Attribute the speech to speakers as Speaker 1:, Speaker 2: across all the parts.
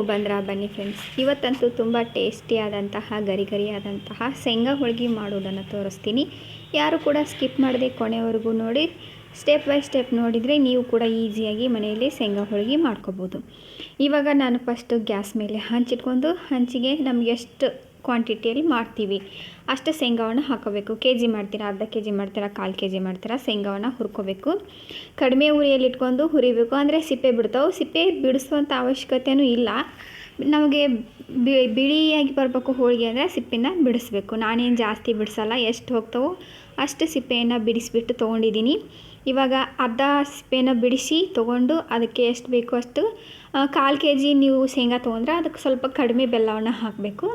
Speaker 1: ಬಂದ್ರಾ ಬನ್ನಿ ಫ್ರೆಂಡ್ಸ್, ಇವತ್ತಂತೂ ತುಂಬ ಟೇಸ್ಟಿಯಾದಂತಹ ಗರಿಗರಿಯಾದಂತಹ ಶೇಂಗಾ ಹೋಳಿಗೆ ಮಾಡೋದನ್ನು ತೋರಿಸ್ತೀನಿ. ಯಾರು ಕೂಡ ಸ್ಕಿಪ್ ಮಾಡದೆ ಕೊನೆವರೆಗೂ ನೋಡಿ. ಸ್ಟೆಪ್ ಬೈ ಸ್ಟೆಪ್ ನೋಡಿದರೆ ನೀವು ಕೂಡ ಈಸಿಯಾಗಿ ಮನೆಯಲ್ಲಿ ಶೇಂಗಾ ಹೋಳಿಗೆ ಮಾಡ್ಕೋಬೋದು. ಇವಾಗ ನಾನು ಫಸ್ಟು ಗ್ಯಾಸ್ ಮೇಲೆ ಹಂಚಿಟ್ಕೊಂಡು ಹಂಚಿಗೆ ನಮ್ಗೆ ಎಷ್ಟು ಕ್ವಾಂಟಿಟಿಯಲ್ಲಿ ಮಾಡ್ತೀವಿ ಅಷ್ಟು ಶೇಂಗಾವನ್ನು ಹಾಕೋಬೇಕು. ಕೆ ಜಿ ಮಾಡ್ತೀರಾ, ಅರ್ಧ ಕೆ ಜಿ ಮಾಡ್ತೀರಾ, ಕಾಲು ಕೆ ಜಿ ಮಾಡ್ತೀರಾ, ಶೇಂಗಾವನ್ನು ಹುರ್ಕೋಬೇಕು. ಕಡಿಮೆ ಉರಿಯಲ್ಲಿ ಇಟ್ಕೊಂಡು ಹುರಿಬೇಕು, ಅಂದರೆ ಸಿಪ್ಪೆ ಬಿಡ್ತಾವೆ. ಸಿಪ್ಪೆ ಬಿಡಿಸುವಂಥ ಅವಶ್ಯಕತೆಯೂ ಇಲ್ಲ. ನಮಗೆ ಬಿಳಿಯಾಗಿ ಬರಬೇಕು ಹೋಳಿಗೆ ಅಂದರೆ ಸಿಪ್ಪೆನ ಬಿಡಿಸ್ಬೇಕು. ನಾನೇನು ಜಾಸ್ತಿ ಬಿಡಿಸಲ್ಲ, ಎಷ್ಟು ಹೋಗ್ತಾವೋ ಅಷ್ಟು ಸಿಪ್ಪೆಯನ್ನು ಬಿಡಿಸಿಬಿಟ್ಟು ತೊಗೊಂಡಿದ್ದೀನಿ. ಇವಾಗ ಅರ್ಧ ಸಿಪ್ಪೆನ ಬಿಡಿಸಿ ತೊಗೊಂಡು ಅದಕ್ಕೆ ಎಷ್ಟು ಬೇಕೋ ಅಷ್ಟು, ಕಾಲು ಕೆ ಜಿ ನೀವು ಶೇಂಗಾ ತೊಗೊಂಡ್ರೆ ಅದಕ್ಕೆ ಸ್ವಲ್ಪ ಕಡಿಮೆ ಬೆಲ್ಲವನ್ನು ಹಾಕಬೇಕು.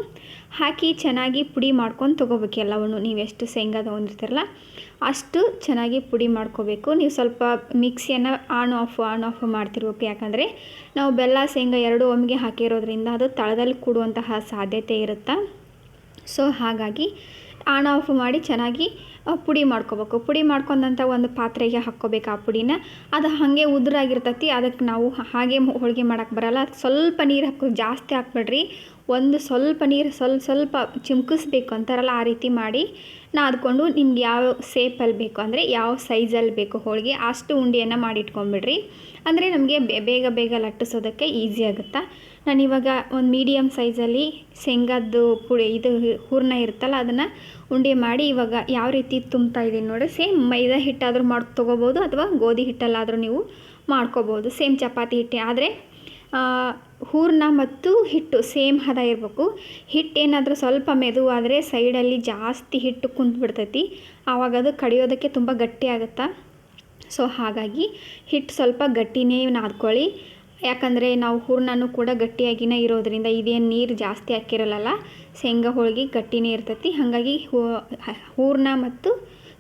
Speaker 1: ಹಾಕಿ ಚೆನ್ನಾಗಿ ಪುಡಿ ಮಾಡ್ಕೊಂಡು ತೊಗೋಬೇಕು ಎಲ್ಲವನ್ನು. ನೀವು ಎಷ್ಟು ಶೇಂಗಾ ತೊಗೊಂಡಿರ್ತೀರಲ್ಲ ಅಷ್ಟು ಚೆನ್ನಾಗಿ ಪುಡಿ ಮಾಡ್ಕೋಬೇಕು. ನೀವು ಸ್ವಲ್ಪ ಮಿಕ್ಸಿಯನ್ನು ಆನ್ ಆಫ್ ಮಾಡ್ತಿರ್ಬೇಕು. ಯಾಕಂದರೆ ನಾವು ಬೆಲ್ಲ ಶೇಂಗಾ ಎರಡೂ ಒಮ್ಮೆಗೆ ಹಾಕಿರೋದ್ರಿಂದ ಅದು ತಳದಲ್ಲಿ ಕೂಡುವಂತಹ ಸಾಧ್ಯತೆ ಇರುತ್ತೆ. ಸೊ ಹಾಗಾಗಿ ಆನ್ ಆಫ್ ಮಾಡಿ ಚೆನ್ನಾಗಿ ಪುಡಿ ಮಾಡ್ಕೋಬೇಕು. ಪುಡಿ ಮಾಡ್ಕೊಂಡಂಥ ಒಂದು ಪಾತ್ರೆಗೆ ಹಾಕ್ಕೋಬೇಕು ಆ ಪುಡಿನ. ಅದು ಹಾಗೆ ಉದುರಾಗಿರ್ತೈತಿ, ಅದಕ್ಕೆ ನಾವು ಹಾಗೆ ಹೋಳಿಗೆ ಮಾಡೋಕ್ಕೆ ಬರಲ್ಲ. ಅದಕ್ಕೆ ಸ್ವಲ್ಪ ನೀರು ಹಾಕೋದು, ಜಾಸ್ತಿ ಹಾಕ್ಬೇಡ್ರಿ. ಒಂದು ಸ್ವಲ್ಪ ನೀರು ಸ್ವಲ್ಪ ಚಿಮ್ಕಿಸ್ಬೇಕು ಅಂತಾರಲ್ಲ, ಆ ರೀತಿ ಮಾಡಿ ನಾದ್ಕೊಂಡು ನಿಮ್ಗೆ ಯಾವ ಶೇಪಲ್ಲಿ ಬೇಕು, ಅಂದರೆ ಯಾವ ಸೈಜಲ್ಲಿ ಬೇಕು ಹೋಳಿಗೆ ಅಷ್ಟು ಉಂಡೆಯನ್ನು ಮಾಡಿಟ್ಕೊಂಬಿಡ್ರಿ. ಅಂದರೆ ನಮಗೆ ಬೇಗ ಲಟ್ಟಿಸೋದಕ್ಕೆ ಈಸಿ ಆಗುತ್ತೆ. ನಾನಿವಾಗ ಒಂದು ಮೀಡಿಯಮ್ ಸೈಜಲ್ಲಿ ಶೇಂಗಾದ್ದು ಪುಡಿ ಇದು ಹೂರಣ ಇರುತ್ತಲ್ಲ ಅದನ್ನು ಉಂಡೆ ಮಾಡಿ ಇವಾಗ ಯಾವ ರೀತಿ ತುಂಬ್ತಾ ಇದ್ದೀನಿ ನೋಡಿ. ಸೇಮ್ ಮೈದಾ ಹಿಟ್ಟಾದರೂ ತೊಗೋಬೋದು ಅಥವಾ ಗೋಧಿ ಹಿಟ್ಟಲ್ಲಾದರೂ ನೀವು ಮಾಡ್ಕೋಬೋದು. ಸೇಮ್ ಚಪಾತಿ ಹಿಟ್ಟೆ, ಆದರೆ ಹೂರಣ ಮತ್ತು ಹಿಟ್ಟು ಸೇಮ್ ಹದ ಇರಬೇಕು. ಹಿಟ್ಟು ಏನಾದರೂ ಸ್ವಲ್ಪ ಮೆದುವಾದರೆ ಸೈಡಲ್ಲಿ ಜಾಸ್ತಿ ಹಿಟ್ಟು ಕುಂತ್ಬಿಡ್ತೈತಿ, ಆವಾಗ ಅದು ಕಡಿಯೋದಕ್ಕೆ ತುಂಬ ಗಟ್ಟಿ ಆಗುತ್ತಾ. ಸೊ ಹಾಗಾಗಿ ಹಿಟ್ಟು ಸ್ವಲ್ಪ ಗಟ್ಟಿನೇ ನಾದ್ಕೊಳ್ಳಿ. ಯಾಕಂದರೆ ನಾವು ಹೂರಣನೂ ಕೂಡ ಗಟ್ಟಿಯಾಗಿನೇ ಇರೋದ್ರಿಂದ, ಇದೇನು ನೀರು ಜಾಸ್ತಿ ಹಾಕಿರಲ್ಲ, ಶೇಂಗಾ ಹೋಳಿಗೆ ಗಟ್ಟಿನೇ ಇರ್ತೈತಿ. ಹಾಗಾಗಿ ಹೂರಣ ಮತ್ತು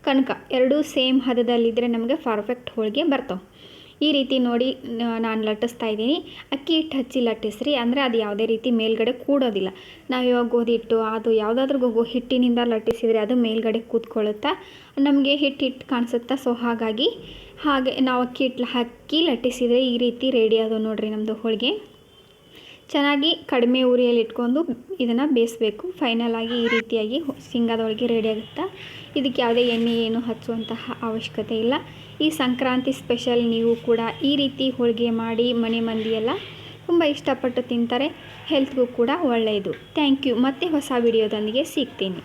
Speaker 1: ಕನಕ ಎರಡೂ ಸೇಮ್ ಹದದಲ್ಲಿದ್ದರೆ ನಮಗೆ ಪರ್ಫೆಕ್ಟ್ ಹೋಳಿಗೆ ಬರ್ತಾವೆ. ಈ ರೀತಿ ನೋಡಿ ನಾನು ಲಟ್ಟಿಸ್ತಾ ಇದ್ದೀನಿ. ಅಕ್ಕಿ ಹಿಟ್ಟು ಹಚ್ಚಿ ಲಟ್ಟಿಸ್ರಿ, ಅಂದರೆ ಅದು ಯಾವುದೇ ರೀತಿ ಮೇಲ್ಗಡೆ ಕೂಡೋದಿಲ್ಲ. ನಾವು ಇವಾಗ ಗೋಧಿ ಹಿಟ್ಟು ಅದು ಯಾವುದಾದ್ರೂ ಹಿಟ್ಟಿನಿಂದ ಲಟ್ಟಿಸಿದರೆ ಅದು ಮೇಲ್ಗಡೆ ಕೂತ್ಕೊಳ್ಳುತ್ತಾ, ನಮಗೆ ಹಿಟ್ಟು ಕಾಣಿಸುತ್ತಾ. ಸೊ ಹಾಗಾಗಿ ನಾವು ಅಕ್ಕಿ ಹಿಟ್ಟು ಹಾಕಿ ಲಟ್ಟಿಸಿದರೆ ಈ ರೀತಿ ರೆಡಿ ಅದು ನೋಡಿರಿ ನಮ್ಮದು ಹೋಳಿಗೆ. ಚೆನ್ನಾಗಿ ಕಡಿಮೆ ಉರಿಯಲ್ಲಿ ಇಟ್ಕೊಂಡು ಇದನ್ನು ಬೇಯಿಸಬೇಕು. ಫೈನಲ್ ಆಗಿ ಈ ರೀತಿಯಾಗಿ ಶೇಂಗಾದ ಹೋಳಿಗೆ ರೆಡಿ ಆಗುತ್ತೆ. ಇದಕ್ಕೆ ಯಾವುದೇ ಎಣ್ಣೆ ಏನು ಹಚ್ಚುವಂತಹ ಅವಶ್ಯಕತೆ ಇಲ್ಲ. ಈ ಸಂಕ್ರಾಂತಿ ಸ್ಪೆಷಲ್ ನೀವು ಕೂಡ ಈ ರೀತಿ ಹೋಳಿಗೆ ಮಾಡಿ ಮನೆ ಮಂದಿಯೆಲ್ಲ ತುಂಬ ಇಷ್ಟಪಟ್ಟು ತಿಂತಾರೆ. ಹೆಲ್ತ್ಗೂ ಕೂಡ ಒಳ್ಳೆಯದು. Thank you. ಮತ್ತೆ ಹೊಸ ವಿಡಿಯೋದೊಂದಿಗೆ ಸಿಗ್ತೀನಿ.